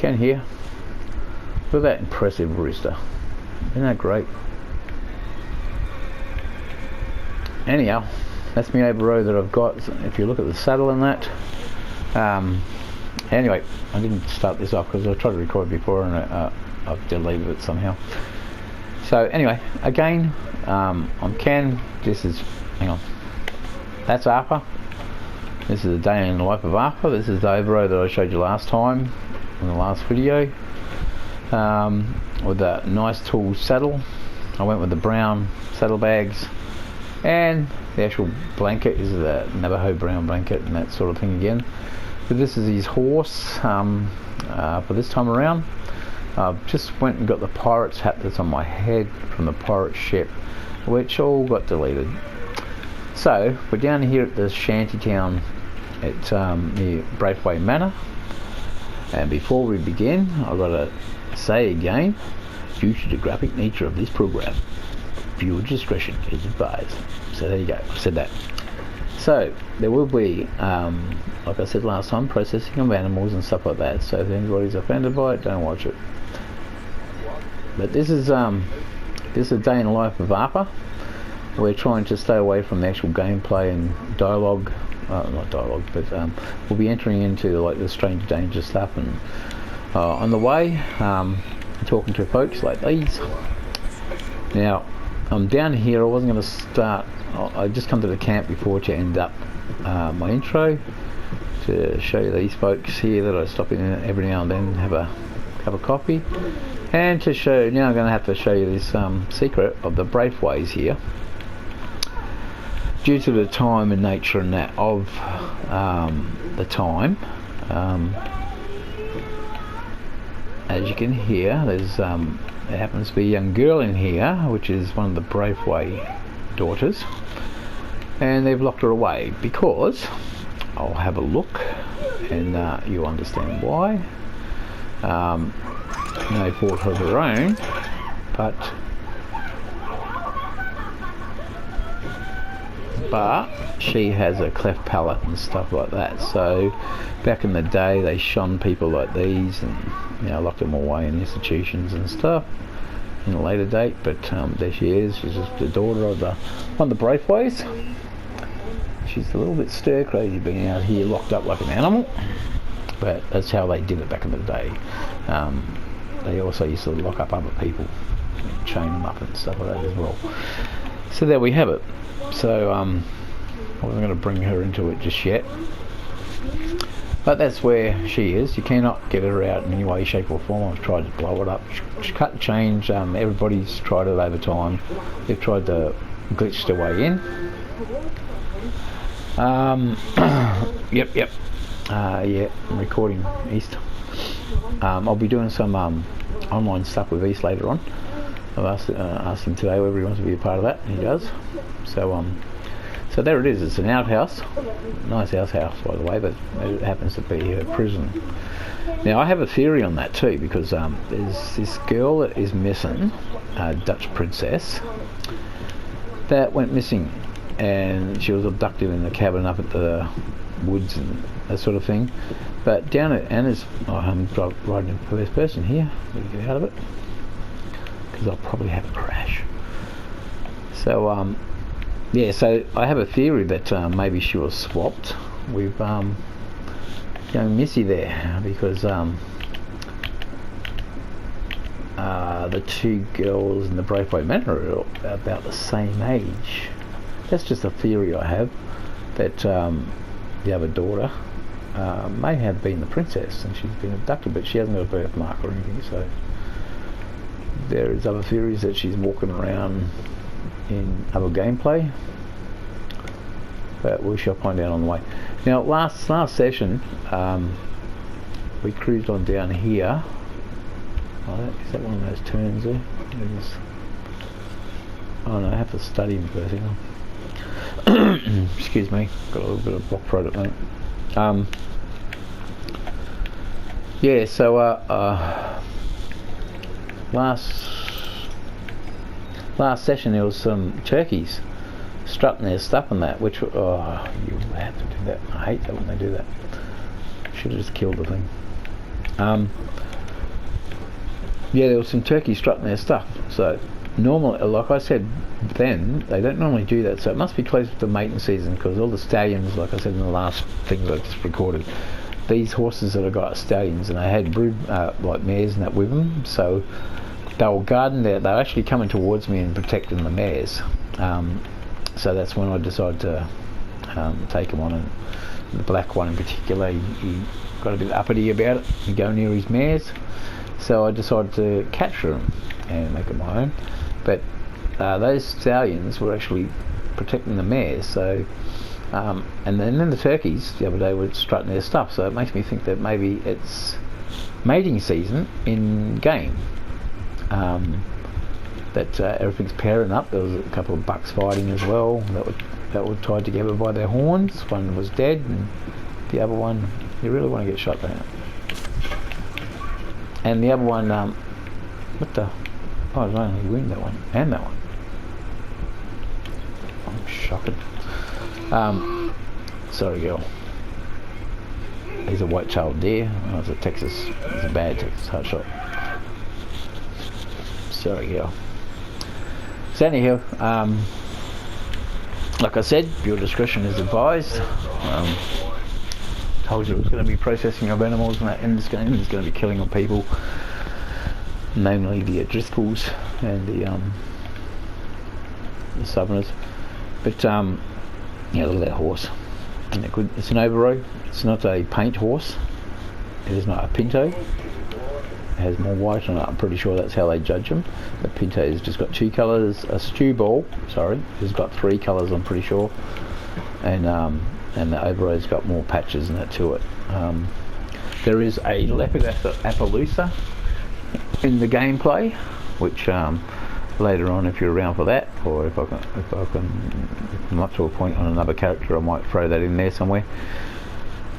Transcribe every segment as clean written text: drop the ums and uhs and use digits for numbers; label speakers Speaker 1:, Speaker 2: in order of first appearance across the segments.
Speaker 1: can here. Look at that impressive rooster. Isn't that great? Anyhow, that's my over row that I've got. If you look at the saddle and that. Anyway, I didn't start this off because I tried to record before and I've deleted it somehow. So anyway, again, on Ken, this is, hang on, that's Arthur. This is a day in the life of Arthur. This is the over row that I showed you last time in the last video, with a nice tall saddle. I went with the brown saddlebags, and the actual blanket is the Navajo brown blanket and that sort of thing again. But this is his horse for this time around. I've just went and got the pirate's hat that's on my head from the pirate ship, which all got deleted. So we're down here at the shanty town at near Braithwaite Manor, and before we begin, I've got to say again, due to the graphic nature of this program, viewer discretion is advised. So there you go, I said that. So there will be, like I said last time, processing of animals and stuff like that, so if anybody's offended by it, don't watch it. But this is a day in the life of Arthur. We're trying to stay away from the actual gameplay and dialogue, not dialogue, but we'll be entering into like the strange danger stuff, and on the way talking to folks like these. Now I'm down here. I wasn't going to start, I just come to the camp before to end up my intro, to show you these folks here that I stop in every now and then, have a cup of coffee, and to show, now I'm going to have to show you this secret of the Braithways here. Due to the time and nature and that of the time, as you can hear, there's there happens to be a young girl in here, which is one of the Braithway daughters, and they've locked her away because, I'll have a look and you'll understand why. No fault of her own, but she has a cleft palate and stuff like that. So back in the day they shunned people like these and, you know, locked them away in institutions and stuff in a later date. But there she is. She's just the daughter of one of the Braithways. She's a little bit stir crazy being out here locked up like an animal, but that's how they did it back in the day. They also used to lock up other people and chain them up and stuff like that as well. So there we have it. So I wasn't going to bring her into it just yet, but that's where she is. You cannot get her out in any way, shape or form. I've tried to blow it up, cut and change. Everybody's tried it over time. They've tried to glitch their way in. Yep. Yeah, I'm recording East. I'll be doing some online stuff with East later on. I've asked him today whether he wants to be a part of that, and he does. So there it is. It's an outhouse, nice outhouse by the way, but it happens to be a prison. Now I have a theory on that too, because there's this girl that is missing, a Dutch princess that went missing, and she was abducted in the cabin up at the woods and that sort of thing. But down at Anna's, I'm riding in first person here. Let me get out of it, because I'll probably have a crash. So yeah, so I have a theory that maybe she was swapped with young Missy there, because the two girls in the Braithwaite Manor are about the same age. That's just a theory I have, that the other daughter may have been the princess and she's been abducted, but she hasn't got a birthmark or anything. So there is other theories that she's walking around in other gameplay, but we shall find out on the way. Now last session we cruised on down here. Is that one of those turns there? Oh no, I have to study them first. Excuse me, got a little bit of block throat at the moment. Yeah, so last session there was some turkeys strutting their stuff and that, which, oh, you have to do that. I hate that when they do that. Should have just killed the thing. yeah, there was some turkeys strutting their stuff. So normally, like I said then, they don't normally do that. So it must be close to the mating season, because all the stallions, like I said in the last things I just recorded, these horses that I got are stallions, and they had brood like mares and that with them. So they were guarding there. They were actually coming towards me and protecting the mares. So that's when I decided to take him on, and the black one in particular, he got a bit uppity about it and go near his mares. So I decided to capture him and make him my own. But those stallions were actually protecting the mares. So and then the turkeys the other day were strutting their stuff. So it makes me think that maybe it's mating season in game. That everything's pairing up. There was a couple of bucks fighting as well that were tied together by their horns. One was dead, and the other one, you really want to get shot down. And the other one, what the? Oh, I was only winning that one and that one. I'm shocking. Sorry, girl. He's a white-tailed deer. Oh, it's a bad Texas hot shot. Sorry, girl. So anyhow, like I said, your discretion is advised. Told you it was going to be processing of animals and that in this game. It's going to be killing of people, namely the Driscolls and the Southerners. But yeah, look at that horse. It's an overrow. It's not a paint horse. It is not a pinto. It has more white on it. I'm pretty sure that's how they judge them. The pinto has just got two colours. A stew ball, sorry, has got three colours, I'm pretty sure. And the overrow's got more patches and that to it. There is a leopard Appaloosa in the gameplay, which later on, if you're around for that, or if I can come up to a point on another character, I might throw that in there somewhere,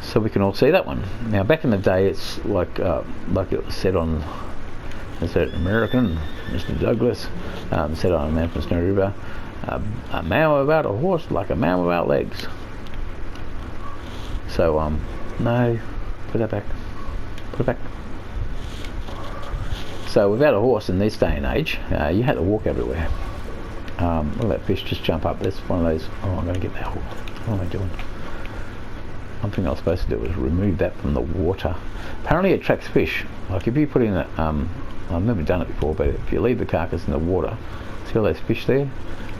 Speaker 1: so we can all see that one. Now, back in the day, it's like it was said on a certain American, Mr. Douglas, said on Memphis Snow River, a man without a horse like a man without legs. So no, put that back. Put it back. So without a horse in this day and age, you had to walk everywhere. Look at that fish just jump up. That's one of those. Oh, I'm going to get that hook. What am I doing? One thing I was supposed to do was remove that from the water. Apparently it attracts fish. Like if you put in that, I've never done it before, but if you leave the carcass in the water, see all those fish there?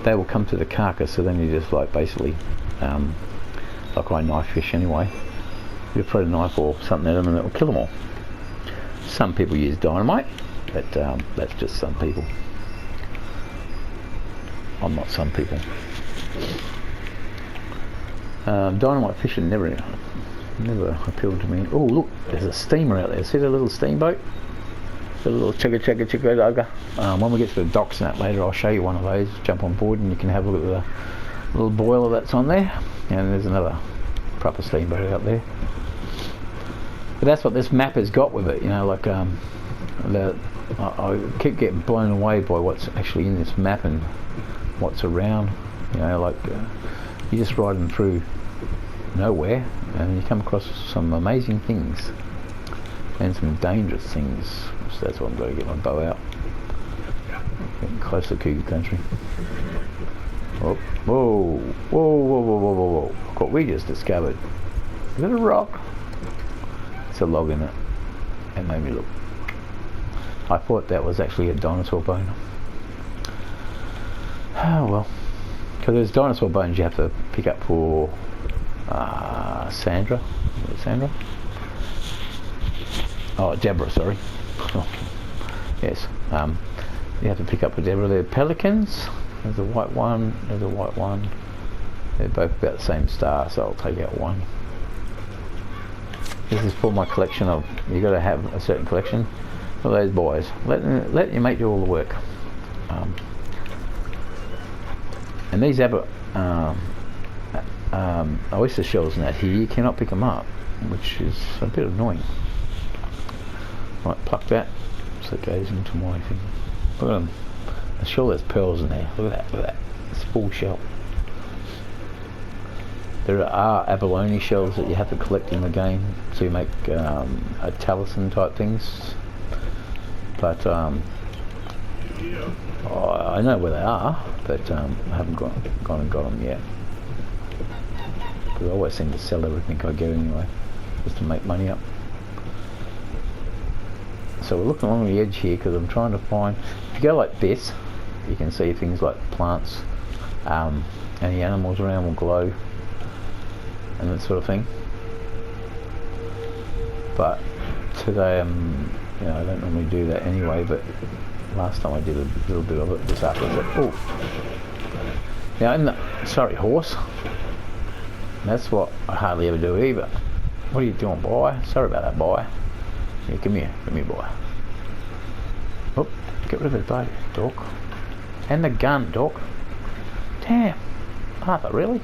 Speaker 1: They will come to the carcass, so then you just like basically, like I knife fish anyway. You throw a knife or something at them and it will kill them all. Some people use dynamite, but that's just some people. I'm not some people. Dynamite fishing never appealed to me. Oh look, there's a steamer out there. See the little steamboat? The little chugga. When we get to the docks and that later, I'll show you one of those. Jump on board and you can have a look at the little boiler that's on there. And there's another proper steamboat out there. But that's what this map has got with it. You know, like I keep getting blown away by what's actually in this map and what's around. You know, like you're just riding through nowhere and you come across some amazing things and some dangerous things. So that's why I'm going to get my bow out. Getting close to Cougar Country. Oh, whoa. Look what we just discovered. Is that a rock? It's a log in it. It made me look. I thought that was actually a dinosaur bone. Oh well. Because there's dinosaur bones you have to pick up for Sandra. Is it Sandra? Oh, Deborah, sorry. Yes. You have to pick up for Deborah. They're pelicans. There's a white one. There's a white one. They're both about the same star, so I'll take out one. This is for my collection of. You got to have a certain collection for those boys. Let your mate do all the work. And these oyster shells and that here, you cannot pick them up, which is a bit annoying. Right, pluck that so it goes into my thing. Look at them. I'm sure there's pearls in there. Look at that. It's full shell. There are abalone shells that you have to collect in the game to make a talisman type things. but I know where they are, but I haven't gone and got them yet. Because I always seem to sell everything I get anyway, just to make money up. So we're looking along the edge here because I'm trying to find. If you go like this, you can see things like plants, any animals around will glow, and that sort of thing. But today, you know, I don't normally do that anyway. But last time I did a little bit of it this afternoon. Oh, now sorry, horse. That's what I hardly ever do either. What are you doing, boy? Sorry about that, boy. Yeah, come here, boy. Oh, get rid of it, though, dog. And the gun, dog. Damn, Arthur, really?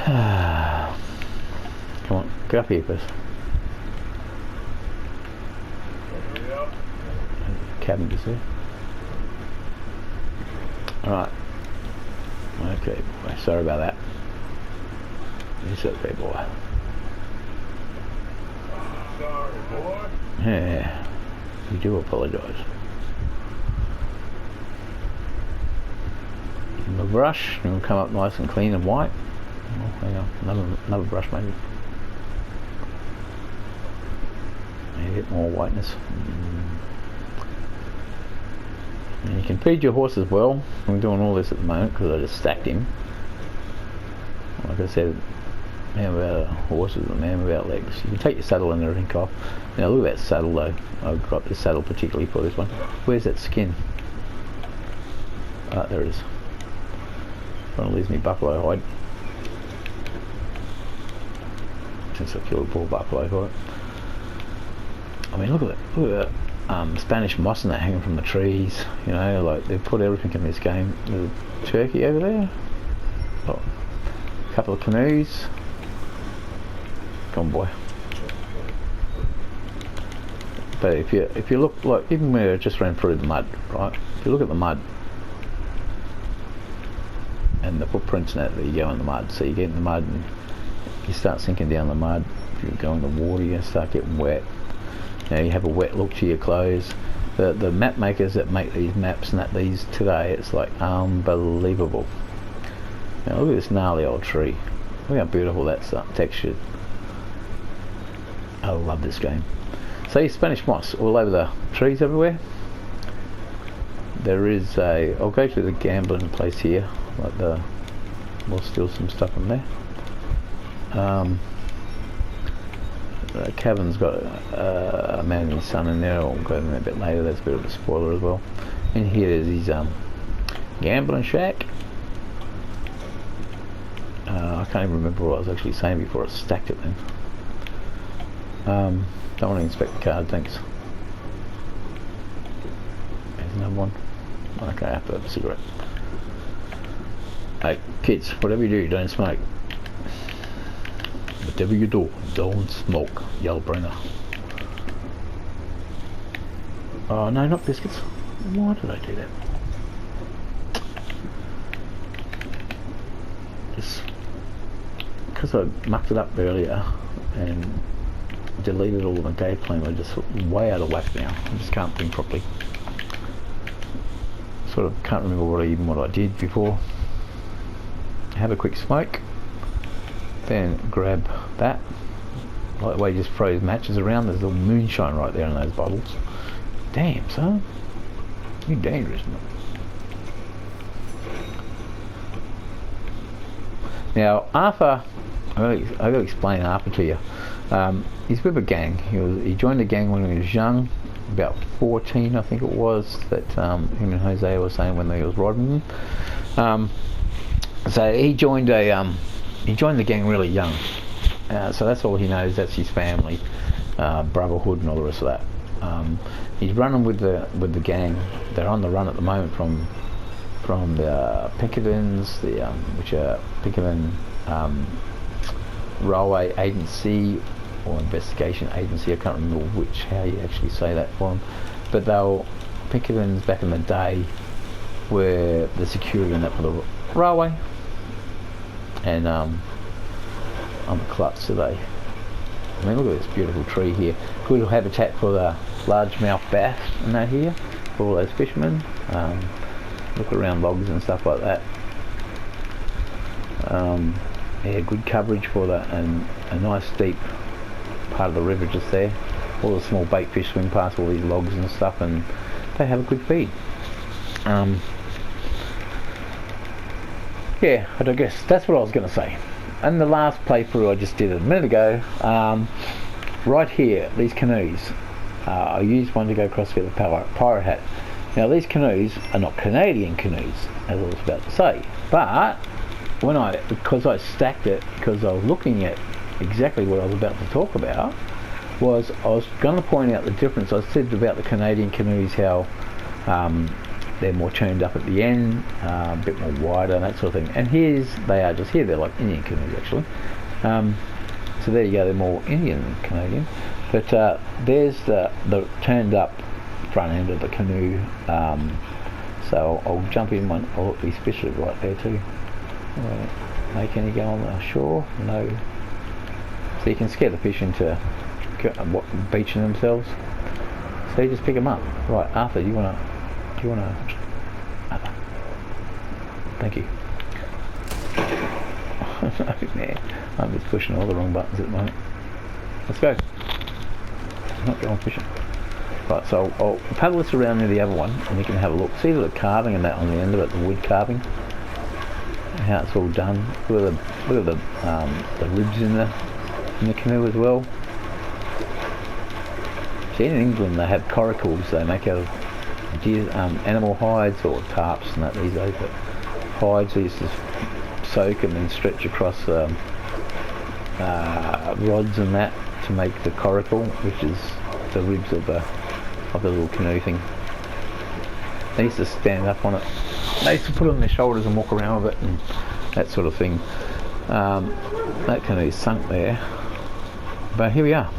Speaker 1: Come on, get up here, please. Cabin just there. Alright. Okay, boy. Sorry about that. It's okay, boy.
Speaker 2: Sorry, boy.
Speaker 1: Yeah, we do apologise. The brush, and it'll come up nice and clean and white. Oh, hang on, another brush maybe. Maybe a bit more whiteness. And you can feed your horse as well. I'm doing all this at the moment because I just stacked him. Like I said, man without horses is a man without legs. You can take your saddle and everything off. Now look at that saddle though. I've got this saddle particularly for this one. Where's that skin? Ah, there it is. Trying to lose me buffalo hide. Since I killed a bull buffalo for it. I mean, look at that. Look at that. Spanish moss and that hanging from the trees, you know, like they've put everything in this game. There's a turkey over there, oh, a couple of canoes. Come on, boy. But if you look, like even where it just ran through the mud, right? If you look at the mud and the footprints and that you go in the mud, so you get in the mud and you start sinking down the mud. If you go in the water, you start getting wet. Now you have a wet look to your clothes. The map makers that make these maps and these today, it's like unbelievable. Now look at this gnarly old tree. Look how beautiful that's textured. I love this game. See, Spanish moss all over the trees everywhere. There is I'll go to the gambling place here. Like we'll steal some stuff from there. The cabin's got a man and his son in there. I'll go in there a bit later. That's a bit of a spoiler as well. And here is his gambling shack. I can't even remember what I was actually saying before I stacked it then. Don't want to inspect the card, thanks. There's another one. Okay, I have to have a cigarette. Hey, kids, whatever you do, don't smoke. Whatever you do, don't smoke, yell Brenner. Oh no, not biscuits. Why did I do that? Just because I mucked it up earlier and deleted all of my gameplay. I'm just way out of whack now. I just can't think properly. Sort of can't remember what I did before. Have a quick smoke. Then grab that. Like the way you just throws matches around, there's a little moonshine right there in those bottles. Damn, son. You're dangerous, man. Now, Arthur, I've got to explain Arthur to you. He's with a gang. He joined the gang when he was young, about 14, I think it was, that him and Jose were saying when they was riding him. So he joined the gang really young, so that's all he knows. That's his family, brotherhood, and all the rest of that. He's running with the gang. They're on the run at the moment from the Pinkertons, which are Pinkerton Railway Agency or Investigation Agency. I can't remember how you actually say that for them, but Pinkertons back in the day were the security and that for the railway. And I'm a klutz today. I mean, look at this beautiful tree here. Good habitat for the largemouth bass and that here, for all those fishermen. Look around logs and stuff like that. Yeah, good coverage for that, and a nice deep part of the river just there. All the small bait fish swim past all these logs and stuff, and they have a good feed. Yeah, I guess that's what I was going to say. And the last playthrough I just did a minute ago, right here, these canoes, I used one to go across to get the pirate hat. Now these canoes are not Canadian canoes, as I was about to say, but because I stacked it, because I was looking at exactly what I was about to talk about, I was going to point out the difference. I said about the Canadian canoes how they're more turned up at the end, a bit more wider and that sort of thing. And they are just here, they're like Indian canoes actually. So there you go, they're more Indian than Canadian. But there's the turned up front end of the canoe. So I'll jump in one. Oh look, these fish are right there too. Make any go on the shore? No. So you can scare the fish into beaching themselves. So you just pick them up. Right, Arthur, do you wanna? Thank you. No, man, I'm just pushing all the wrong buttons at the moment. Let's go. I'm not going fishing. Right, so I'll paddle this around near the other one, and you can have a look. See the carving and that on the end of it, the wood carving, and how it's all done. Look at the ribs in the canoe as well. See, in England they have coracles they make out of animal hides or tarps and that these days, but hides they used to soak and then stretch across rods and that to make the coracle, which is the ribs of the little canoe thing. They used to stand up on it. They used to put it on their shoulders and walk around with it and that sort of thing. That canoe is sunk there, but here we are.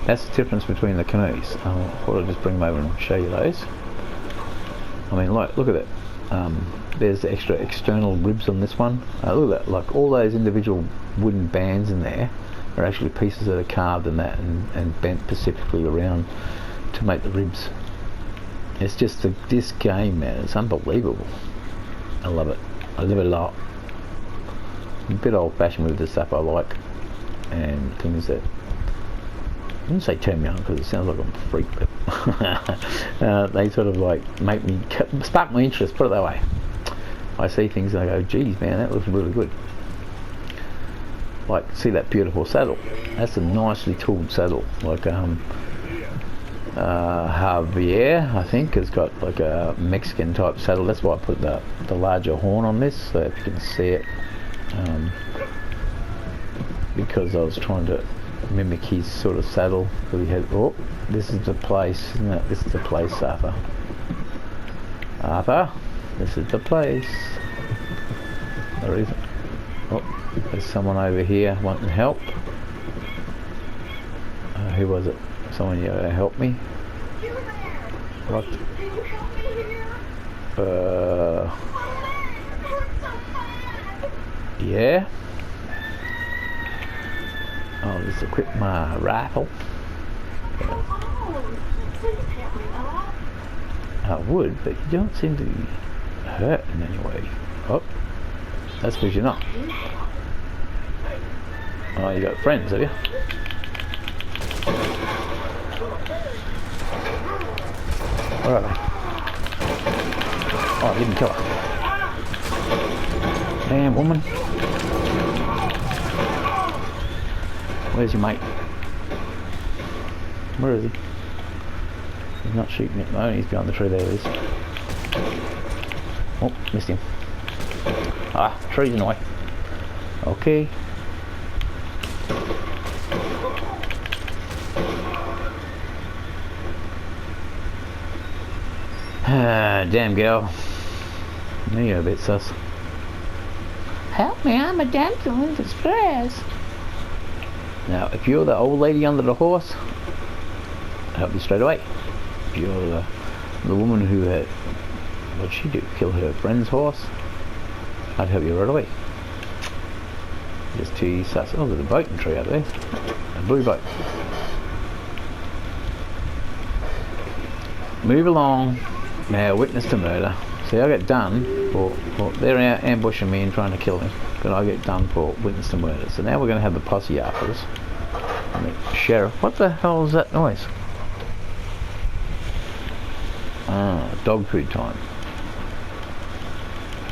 Speaker 1: That's the difference between the canoes. I thought I'd just bring them over and show you those. I mean, look at it. There's the extra external ribs on this one. Look at that, like all those individual wooden bands in there are actually pieces that are carved in that and bent specifically around to make the ribs. It's just this game, man, it's unbelievable. I love it. I love it a lot. I'm a bit old fashioned with the stuff I like, and things that I wouldn't say turn me on because it sounds like I'm a freak, but they sort of like spark my interest, put it that way. I see things and I go, geez man, that looks really good. Like, see that beautiful saddle? That's a nicely tooled saddle. Like Javier, I think, has got like a Mexican type saddle. That's why I put the larger horn on this, so if you can see it. Because I was trying to mimic his sort of saddle. He had, oh, this is the place, isn't it? This is the place, Arthur. Arthur, this is the place. There is. Oh, there's someone over here wanting help. Who was it? Someone you help me? What? Yeah. Oh, just equip my rifle. I would, but you don't seem to be hurt in any way. Oh, that's because you're not. Oh, you got friends, have you? Where are they? Oh, I didn't kill her. Damn woman. Where's your mate? Where is he? He's not shooting at the moment, he's behind the tree. There he is. Oh, missed him. Ah, tree's in the way. Okay. Ah, damn girl. Now you're a bit sus. Help me, I'm a damsel in distress. Now, if you're the old lady under the horse, I'll help you straight away. If you're the woman who had, what'd she do? Kill her friend's horse? I'd help you right away. Just too sus. Oh, there's a boat and tree up there. A blue boat. Move along. Now, witness to murder. See, I get done for they're ambushing me and trying to kill me, but I get done for witness to murder. So now we're going to have the posse after us. And the sheriff. What the hell is that noise? Ah, dog food time.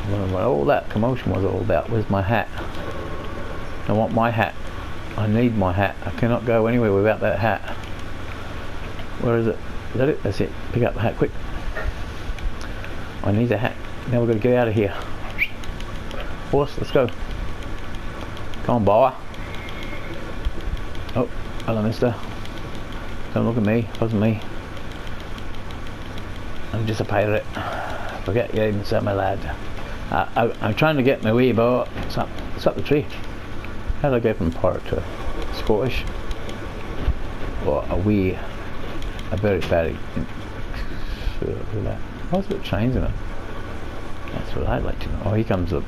Speaker 1: I wonder what all that commotion was all about. Where's my hat? I want my hat. I need my hat. I cannot go anywhere without that hat. Where is it? Is that it? That's it. Pick up the hat quick. I need the hat. Now we've got to get out of here. Horse, let's go. Come on, boy. Oh, hello, mister. Don't look at me. It wasn't me. I'm just a pirate. Forget you even said my lad. I'm trying to get my way, but it's up the tree. How do I go from pirate to Scottish? Or a very bad. What's it chains in it? That's what I'd like to know. Oh, here comes up.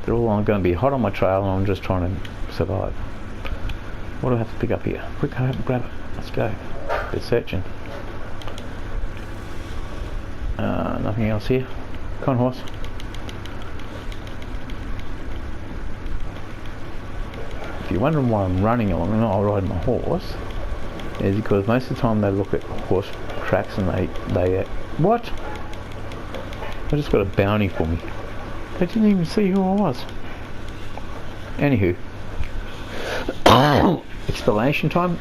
Speaker 1: They're all going to be hot on my trail, and I'm just trying to survive. What do I have to pick up here? Quick, hurry up and grab it. Let's go. They're searching. Nothing else here. Come on, horse. If you're wondering why I'm running along and not riding my horse, is because most of the time they look at horse tracks and they what? I just got a bounty for me. They didn't even see who I was. Anywho. Explanation time.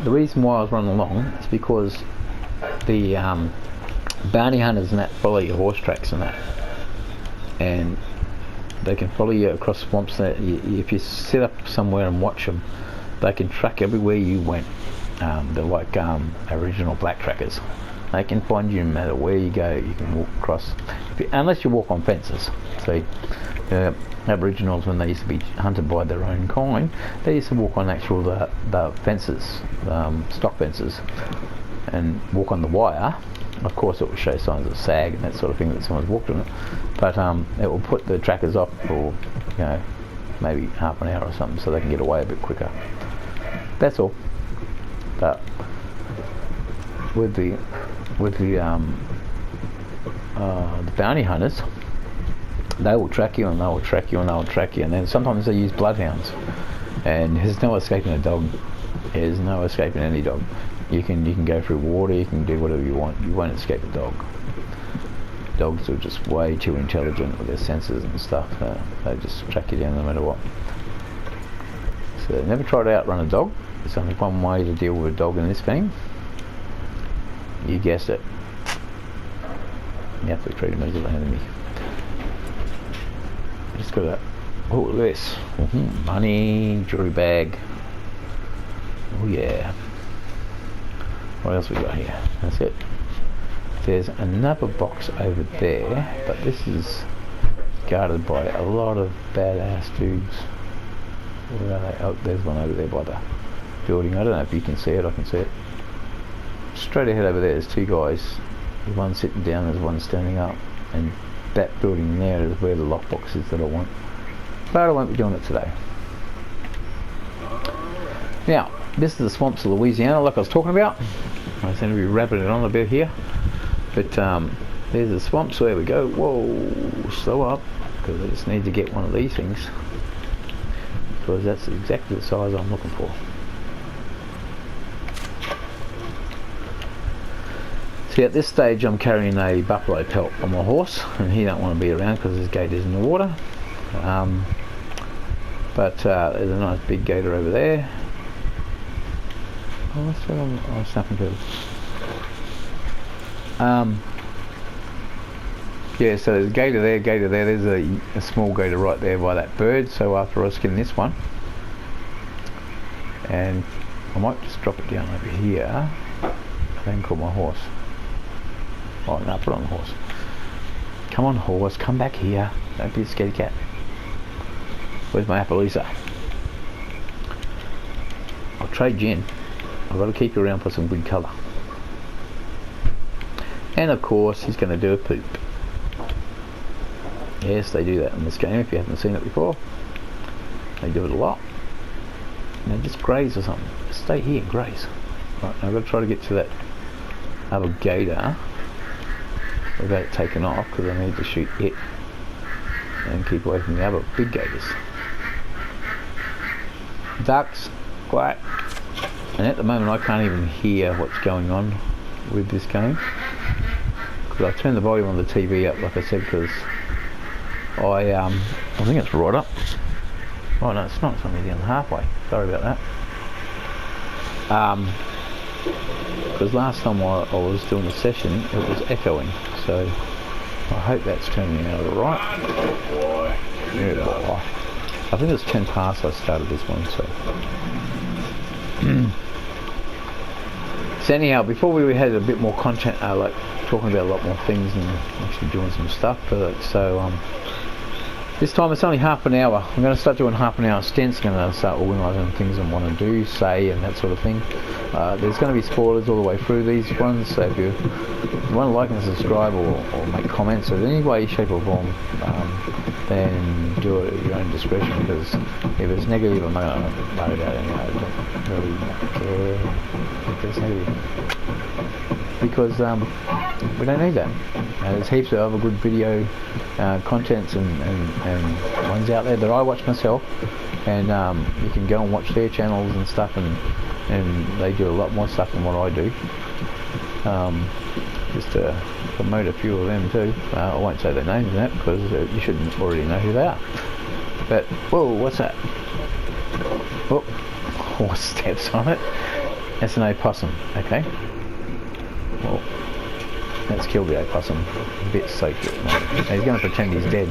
Speaker 1: The reason why I was running along is because the bounty hunters and that follow your horse tracks and that, and they can follow you across swamps. That if you sit up somewhere and watch them, they can track everywhere you went. They're like original black trackers. They can find you no matter where you go. You can walk across, unless you walk on fences. See, Aboriginals, when they used to be hunted by their own kind, they used to walk on actual the fences, stock fences, and walk on the wire. Of course, it will show signs of sag and that sort of thing that someone's walked on it, but it will put the trackers off for maybe half an hour or something, so they can get away a bit quicker. That's all. But with the bounty hunters, they will track you and they will track you and they will track you, and then sometimes they use bloodhounds, and there's no escaping a dog. There's no escaping any dog. You can go through water, you can do whatever you want. You won't escape a dog. Dogs are just way too intelligent with their senses and stuff. They just track you down no matter what. So never try to outrun a dog. There's only one way to deal with a dog in this game. You guessed it. You have to treat him as an enemy. Just got to. Oh, this. Money, jewelry bag. Oh yeah. What else we got here? That's it. There's another box over there, but this is guarded by a lot of badass dudes. Where are they? Oh, there's one over there by the building. I don't know if you can see it. I can see it. Straight ahead over there, there's two guys. There's one sitting down, there's one standing up, and that building there is where the lockbox is that I want. But I won't be doing it today. Now, this is the swamps of Louisiana, like I was talking about. I seem to be wrapping it on a bit here, but there's the swamps. There we go. Whoa, slow up, because I just need to get one of these things, because that's exactly the size I'm looking for. See, at this stage I'm carrying a buffalo pelt on my horse, and he don't want to be around because his gate is in the water. But there's a nice big gator over there. Oh, what's that on? Oh, snapping turtles. Yeah, so there's a gator there, there's a small gator right there by that bird. So after I skin this one, and I might just drop it down over here, then call my horse. Oh no, put on the horse. Come on, horse, come back here. Don't be a scaredy cat. Where's my Appaloosa? I'll trade you in. I've got to keep you around for some good colour. And of course, he's going to do a poop. Yes, they do that in this game if you haven't seen it before. They do it a lot. And they just graze or something. Stay here and graze. Right, now I've got to try to get to that other gator without it taking off, because I need to shoot it and keep away from the other big gators. Ducks, quack. And at the moment I can't even hear what's going on with this game, because I've turned the volume on the TV up, like I said, because I think it's right up. Oh no, it's not. It's only down halfway. Sorry about that. Because last time I was doing the session, it was echoing. So I hope that's turning out all right. Yeah, boy. I think it's 10 past I started this one. So anyhow, before we had a bit more content, like talking about a lot more things and actually doing some stuff. This time it's only half an hour. I'm going to start doing half an hour stints. I'm going to start organising things I want to do, say, and that sort of thing. There's going to be spoilers all the way through these ones, so if you want to like and subscribe or make comments in any way, shape or form, then do it at your own discretion, because if it's negative, I'm not going to worry about it anyway. I don't really care if it's negative, because we don't need that. There's heaps of other good video contents and ones out there that I watch myself, and you can go and watch their channels and stuff, and they do a lot more stuff than what I do. Just to promote a few of them too. I won't say their names and that, because you should already know who they are. But whoa, what's that? Oh, horse steps on it. That's an opossum. Okay. Well, let's kill the opossum. A bit so cute. He's going to pretend he's dead.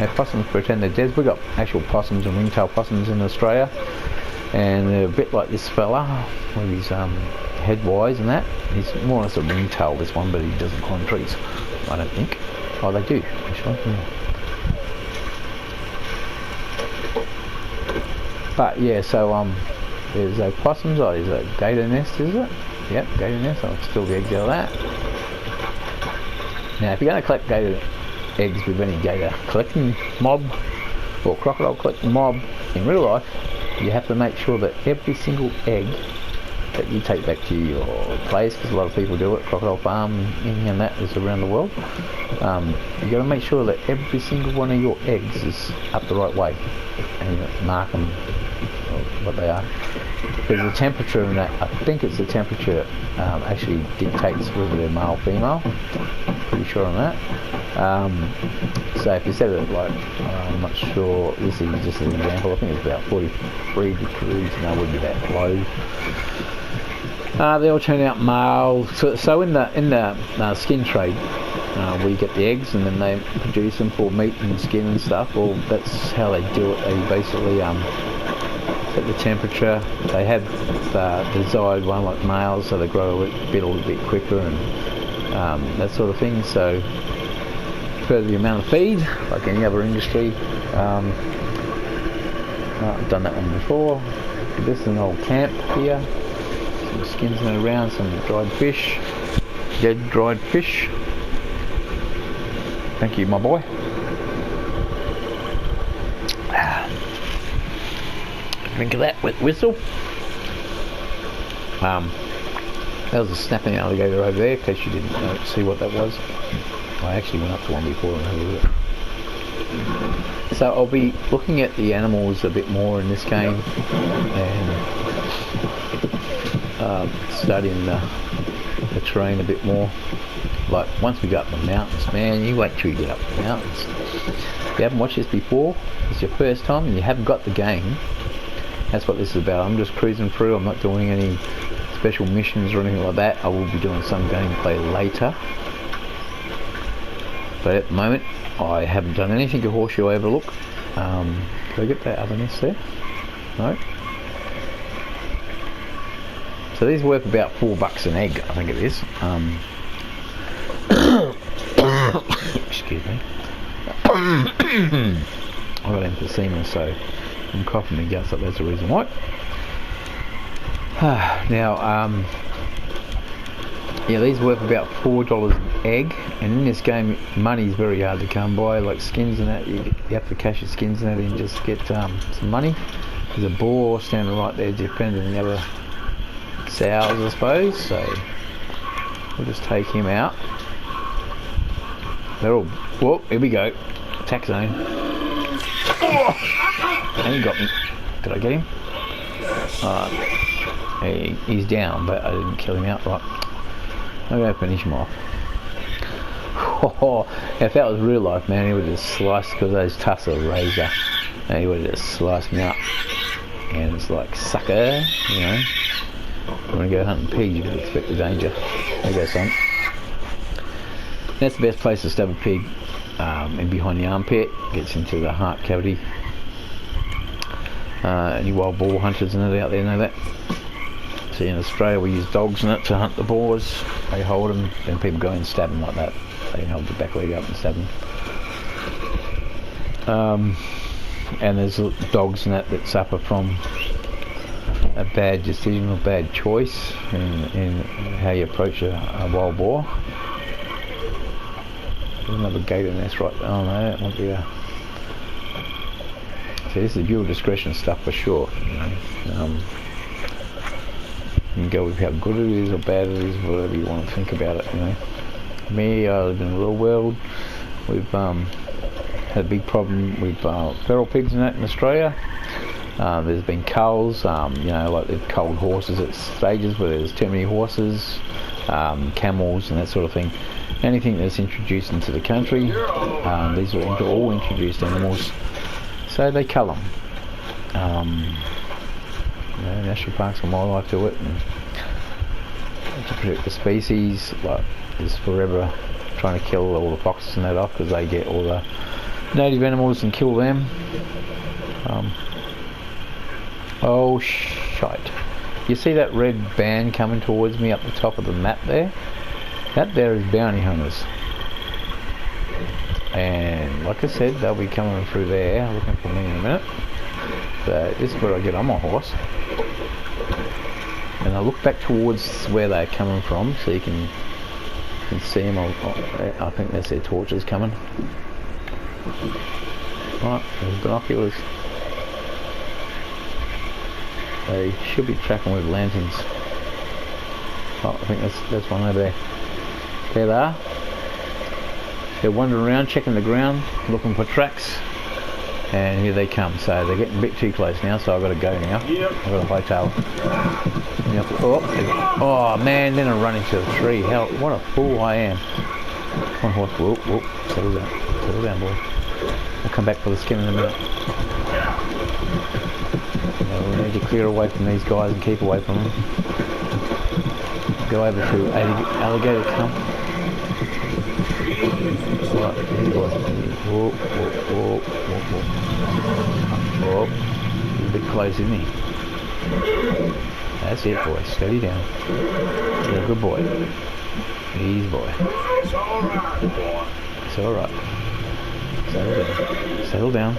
Speaker 1: Opossums pretend they're dead. We've got actual possums and ringtail possums in Australia, and they're a bit like this fella with his head wise and that. He's more or less a ringtail, this one, but he doesn't climb trees, I don't think. Oh, they do, actually. Yeah. But yeah, so there's opossums. Oh, there's a gator nest, is it? Yep, gator nest. I'll steal the eggs out of that. Now, if you're going to collect gator eggs with any gator collecting mob or crocodile collecting mob in real life, you have to make sure that every single egg that you take back to your place, because a lot of people do it, crocodile farming and that is around the world, you got to make sure that every single one of your eggs is up the right way, and you mark them what they are, because the temperature in that, I think it's the temperature actually dictates whether they're male or female. Pretty sure on that. So if you set it like, I'm not sure, this is just an example, I think it's about 43 degrees, and that wouldn't be that low. They all turn out male. So in the skin trade, we get the eggs and then they produce them for meat and skin and stuff. Well, that's how they do it. They basically set the temperature. They have the desired one like males, so they grow a little bit quicker and that sort of thing. So further the amount of feed, like any other industry. I've done that one before. This is an old camp here. Some skins around, some dried fish, dead dried fish. Thank you, my boy. Drink of that wet whistle. That was a snapping alligator over there, in case you didn't see what that was. I actually went up to one before and had a look. So I'll be looking at the animals a bit more in this game, and studying the terrain a bit more. Like once we go up the mountains, man, you wait till you get up the mountains. If you haven't watched this before, it's your first time and you haven't got the game, that's what this is about. I'm just cruising through. I'm not doing any special missions or anything like that. I will be doing some gameplay later, but at the moment I haven't done anything to Horseshoe Overlook. Did I get that other nest there? No. So these are worth about $4 an egg, I think it is. Excuse me. I got emphysema, so I'm coughing my guts up. That's the reason why. Now, Yeah, these are worth about $4 an egg, and in this game, money's very hard to come by. Like skins and that, you have to cash your skins and that and just get some money. There's a boar standing right there defending the other sows, I suppose. So we'll just take him out. They're all. Whoa, here we go. Attack zone. Oh, and he got me. Did I get him? Alright. He's down, but I didn't kill him outright. I'm going to finish him off. Oh, if that was real life, man, he would have sliced, because those tusks are razor. And he would have just sliced me up. And it's like, sucker, you know. When you go hunting pigs, you would expect the danger. There you go, son. That's the best place to stab a pig. And behind the armpit, gets into the heart cavity. Any wild boar hunters and it out there know that. See, in Australia we use dogs in it to hunt the boars. They hold them, then people go and stab them like that. They can hold the back leg up and stab them. And there's dogs in that suffer from a bad decision or bad choice in how you approach a wild boar. There's another gator nest right there. Oh no, that might be a... See, this is viewer discretion stuff for sure. You know? You can go with how good it is or bad it is, whatever you want to think about it. You know, me, I live in a real world. We've had a big problem with feral pigs and that in Australia. There's been culls, you know, like they've culled horses at stages where there's too many horses, camels and that sort of thing. Anything that's introduced into the country, these are all introduced animals, so they cull them. You know, national parks and wildlife do it, and to protect the species, like, is forever trying to kill all the foxes and that off because they get all the native animals and kill them. Oh shite. You see that red band coming towards me up the top of the map there? That there is bounty hunters. And like I said, they'll be coming through there looking for me in a minute. So this is where I get on my horse. And I look back towards where they're coming from so you can see them. I think that's their torches coming. Right, there's binoculars. They should be tracking with lanterns. Oh, I think that's one over there. There they are. They're wandering around, checking the ground, looking for tracks. And here they come. So they're getting a bit too close now, so I've got to go now.
Speaker 2: Yep.
Speaker 1: I've got to hightail. Oh man, then I run into a tree. Hell, what a fool I am. Come on, horse. Whoop, whoop. Settle down. Settle down, boy. I'll come back for the skin in a minute. We need to clear away from these guys and keep away from them. Go over to alligator clump. Right, here you go. Whoop, whoop, whoop, whoop, whoop. Whoop. He's a bit close, isn't he? That's it, boy. Steady down. You're a good boy. Easy boy.
Speaker 2: It's alright, boy.
Speaker 1: It's alright. Settle down. Settle down.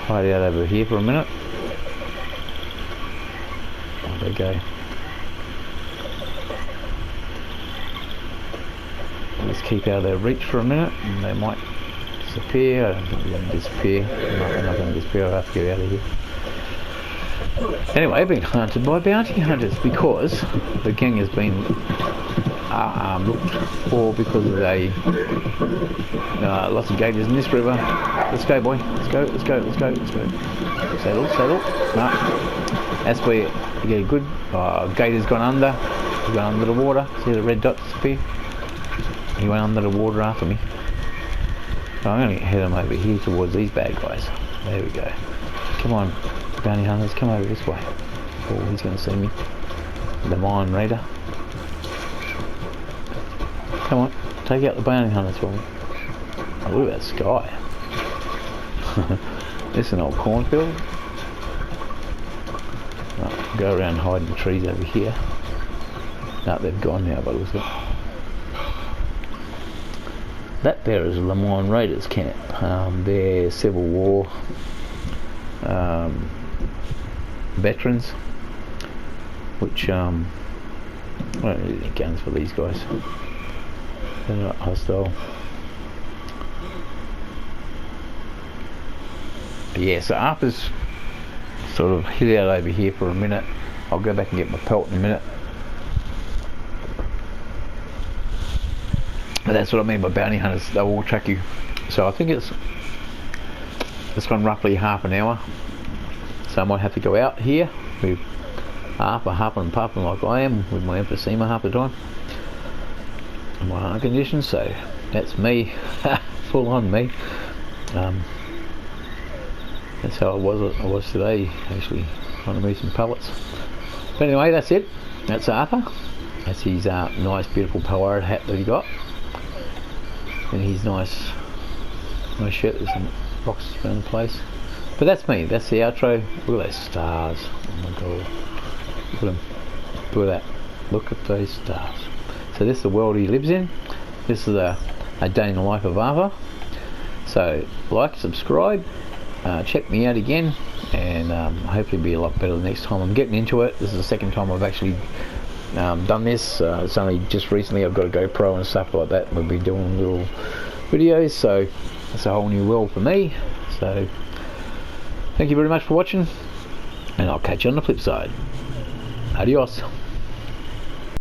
Speaker 1: Hide out over here for a minute. There they go. Let's keep out of their reach for a minute, and they might disappear. I don't think they're going to disappear. They're not going to disappear. I'll have to get out of here. Anyway, I've been hunted by bounty hunters because the gang has been looked for because of lots of gators in this river. Let's go, boy. Let's go. Let's go. Let's go. Let's go. Settle. Settle. No. That's where you get a good gator's gone under. He's gone under the water. See the red dots disappear? He went under the water after me. So I'm going to head him over here towards these bad guys. There we go. Come on, bounty hunters, come over this way. Oh, he's going to see me. The mine raider. Come on, take out the bounty hunters for me. Oh, look at that sky. This is an old cornfield. Right, go around hiding the trees over here. No, they've gone now, but looks like. That there is Le Mans Raiders camp. They're Civil War veterans, which I don't need any guns for these guys. They're not hostile. But yeah, so Arthur's sort of hid out over here for a minute. I'll go back and get my pelt in a minute. But that's what I mean by bounty hunters. They will track you. So I think it's gone roughly half an hour. So I might have to go out here with Arthur huffing and puffing like I am with my emphysema half the time. My heart condition, so that's me. Full on me. That's how I was today, actually trying to move some pellets. But anyway, that's it. That's Arthur. That's his nice beautiful Polaroid hat that he got. And his nice shirt. There's some boxes around the place. But that's me. That's the outro. Look at those stars. Oh my god. Look at them. Look at that. Look at those stars. So this is the world he lives in. This is a day in the life of Arthur. So like, subscribe, check me out again, and hopefully it'll be a lot better the next time. I'm getting into it. This is the second time I've actually done this. It's only just recently I've got a GoPro and stuff like that. We'll be doing little videos, so it's a whole new world for me. So thank you very much for watching, and I'll catch you on the flip side. Adios.